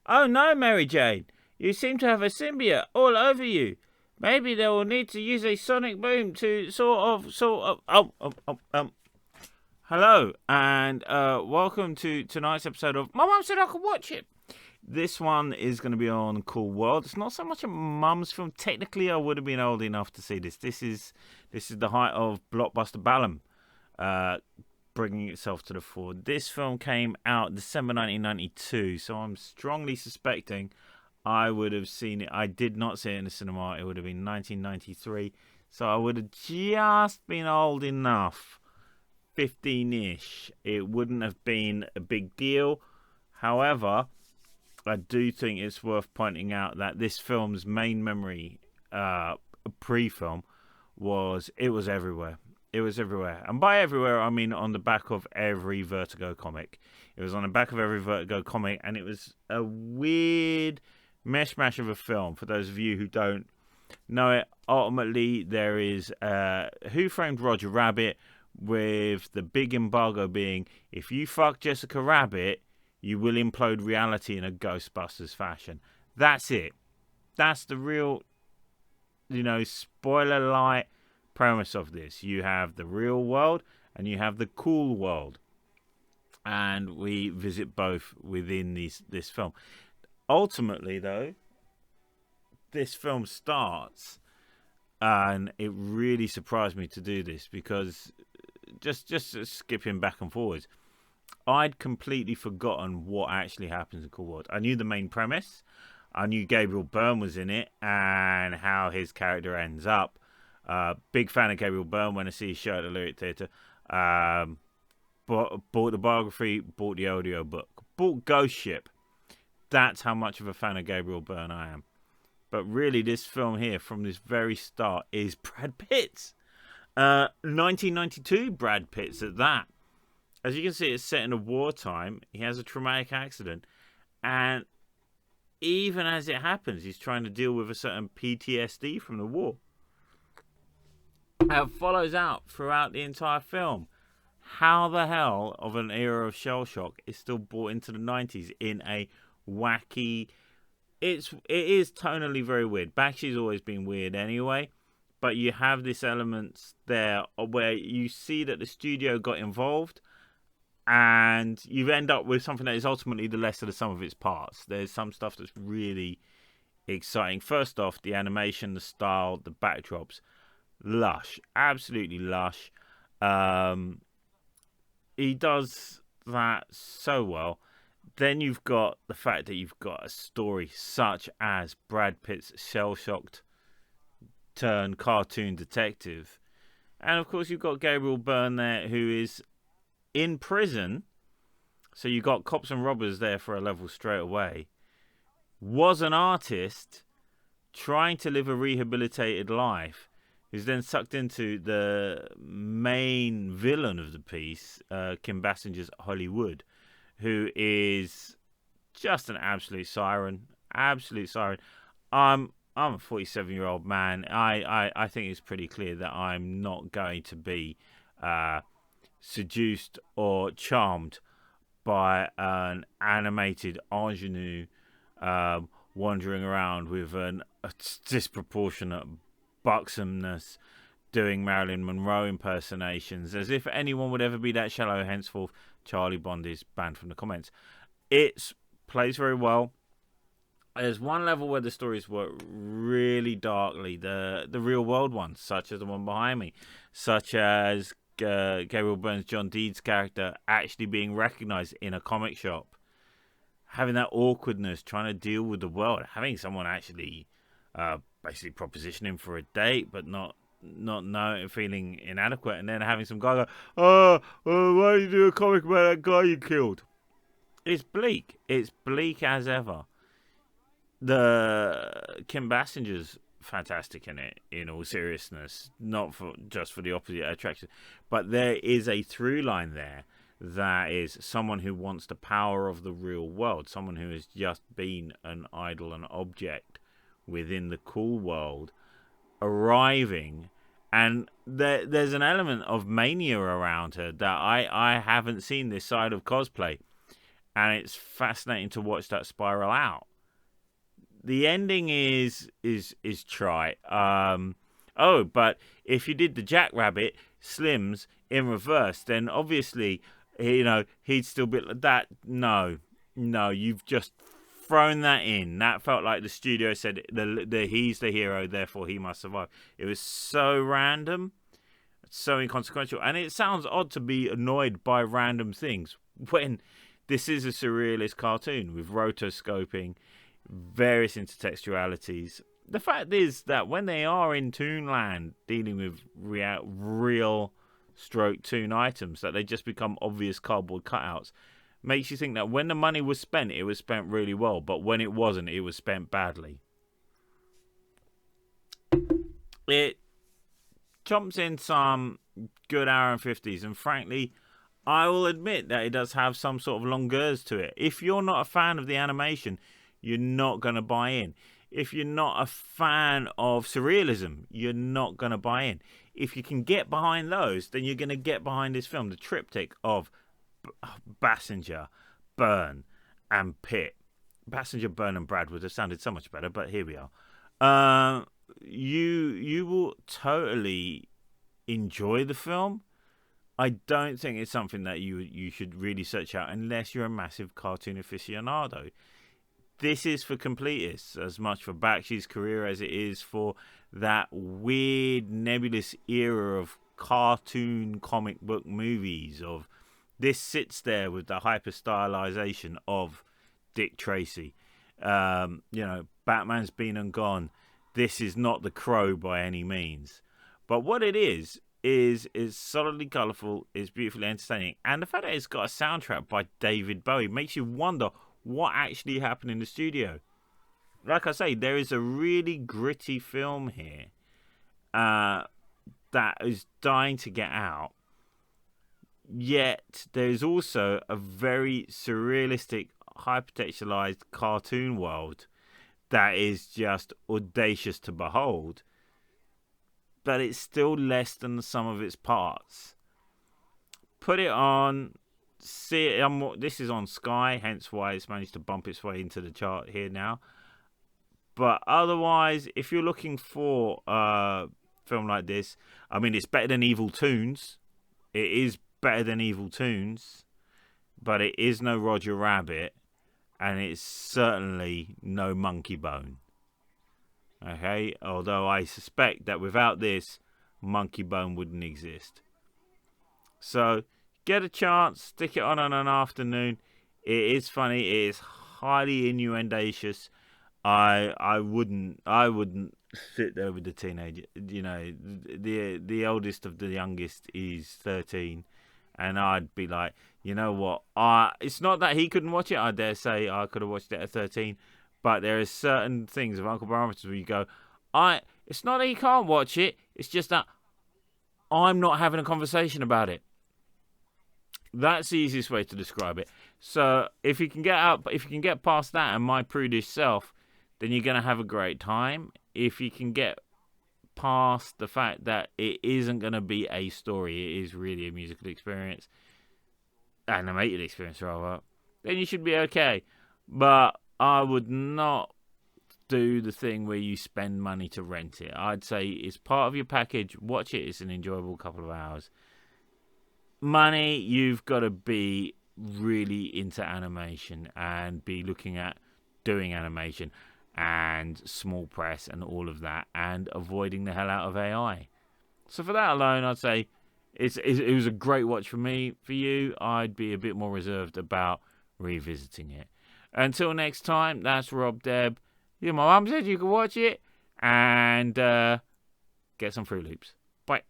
Oh no, Mary Jane. You seem to have a symbiote all over you. Maybe they will need to use a sonic boom to Hello, and welcome to tonight's episode of My Mum Said I Could Watch It. This one is going to be on Cool World. It's not so much a mum's film. Technically, I would have been old enough to see this. This is the height of blockbuster Ballum, bringing itself to the fore. This film came out December 1992, so I'm strongly suspecting I would have seen it. I did not see it in the cinema. It would have been 1993, so I would have just been old enough, 15-ish. It wouldn't have been a big deal. However, I do think it's worth pointing out that this film's main memory, pre-film, was it was everywhere. It was everywhere. And by everywhere, I mean on the back of every Vertigo comic. It was on the back of every Vertigo comic, and it was a weird mishmash of a film. For those of you who don't know it, ultimately there is Who Framed Roger Rabbit, with the big embargo being, if you fuck Jessica Rabbit, you will implode reality in a Ghostbusters fashion. That's it. That's the real, spoiler light premise of this. You have the real world and you have the cool world. And we visit both within this film. Ultimately, though, this film starts, and it really surprised me to do this because just skipping back and forwards, I'd completely forgotten what actually happens in Cool World. I knew the main premise. I knew Gabriel Byrne was in it and how his character ends up. Big fan of Gabriel Byrne. When I see his show at the Lyric Theatre. Bought the biography, bought the audio book, bought Ghost Ship. That's how much of a fan of Gabriel Byrne I am. But really, this film here, from this very start, is Brad Pitt's. 1992 Brad Pitt's at that. As you can see, it's set in a wartime. He has a traumatic accident. And even as it happens, he's trying to deal with a certain PTSD from the war. It follows out throughout the entire film. How the hell of an era of shell shock is still brought into the 90s in a wacky... It is tonally very weird. Bakshi's always been weird anyway. But you have this element there where you see that the studio got involved, and you end up with something that is ultimately the lesser of the sum of its parts. There's some stuff that's really exciting. First off, the animation, the style, the backdrops, lush, absolutely lush. He does that so well. Then you've got the fact that you've got a story such as Brad Pitt's shell-shocked turn cartoon detective, and of course you've got Gabriel Byrne there, who is in prison, so you got cops and robbers there for a level straight away. Was an artist trying to live a rehabilitated life, who's then sucked into the main villain of the piece, Kim Basinger's Hollywood, who is just an absolute siren. Absolute siren. I'm a 47-year-old man. I think it's pretty clear that I'm not going to be seduced or charmed by an animated ingenue wandering around with a disproportionate buxomness doing Marilyn Monroe impersonations, as if anyone would ever be that shallow. Henceforth, Charlie Bond is banned from the comments. It plays very well. There's one level where the stories work really darkly, the real world ones, such as the one behind me, such as Gabriel Byrne's John Deed's character actually being recognised in a comic shop, having that awkwardness, trying to deal with the world, having someone actually basically proposition him for a date, but not feeling inadequate, and then having some guy go, why do you do a comic about that guy you killed? It's bleak. It's bleak as ever. The Kim Basinger's fantastic in it, in all seriousness, not for just for the opposite attraction, but there is a through line there that is someone who wants the power of the real world, someone who has just been an idol, an object within the cool world, arriving, and there's an element of mania around her that I haven't seen this side of cosplay. and it's fascinating to watch that spiral out. The ending is trite. But if you did the Jackrabbit Slims in reverse, then obviously, he'd still be like that. No, you've just thrown that in. That felt like the studio said the he's the hero, therefore he must survive. It was so random, so inconsequential, and it sounds odd to be annoyed by random things when this is a surrealist cartoon with rotoscoping, various intertextualities. The fact is that when they are in Toonland dealing with real stroke Toon items, that they just become obvious cardboard cutouts, makes you think that when the money was spent, it was spent really well, but when it wasn't, it was spent badly. It chomps in some good hour and 50s, and frankly, I will admit that it does have some sort of longueurs to it. If you're not a fan of the animation, you're not going to buy in. If you're not a fan of surrealism, you're not going to buy in. If you can get behind those, then you're going to get behind this film, the triptych of Bassinger, Byrne, and Pitt. Bassinger, Byrne, and Brad would have sounded so much better, but here we are. You will totally enjoy the film. I don't think it's something that you should really search out unless you're a massive cartoon aficionado. This is for completists, as much for Bakshi's career as it is for that weird, nebulous era of cartoon comic book movies. Of this sits there with the hyper stylization of Dick Tracy. Batman's been and gone. This is not The Crow by any means, but what it is solidly colourful, is beautifully entertaining, and the fact that it's got a soundtrack by David Bowie makes you wonder what actually happened in the studio. Like I say, there is a really gritty film here that is dying to get out. Yet there is also a very surrealistic, hypertextualized cartoon world that is just audacious to behold. But it's still less than the sum of its parts. Put it on. See it. This is on Sky, hence why it's managed to bump its way into the chart here now. But otherwise, if you're looking for a film like this, I mean, it's better than Evil Toons. It is better than Evil Toons, but it is no Roger Rabbit, and it's certainly no Monkey Bone. Okay, although I suspect that without this, Monkey Bone wouldn't exist. So, get a chance, stick it on an afternoon. It is funny. It is highly innuendacious. I wouldn't sit there with the teenager. The oldest of the youngest is 13, and I'd be like, you know what? It's not that he couldn't watch it. I dare say I could have watched it at 13, but there are certain things of Uncle Barometers where you go, it's not that he can't watch it. It's just that I'm not having a conversation about it. That's the easiest way to describe it. So if you can get past that and my prudish self, then you're going to have a great time. If you can get past the fact that it isn't going to be a story, it is really a musical experience, animated experience rather, then you should be okay. But I would not do the thing where you spend money to rent it. I'd say it's part of your package. Watch it. It's an enjoyable couple of hours. Money, you've got to be really into animation and be looking at doing animation and small press and all of that, and avoiding the hell out of AI. So for that alone, I'd say it was a great watch for me. For you, I'd be a bit more reserved about revisiting it. Until next time, that's Rob Deb. My mum said you could watch it and get some Fruit Loops. Bye.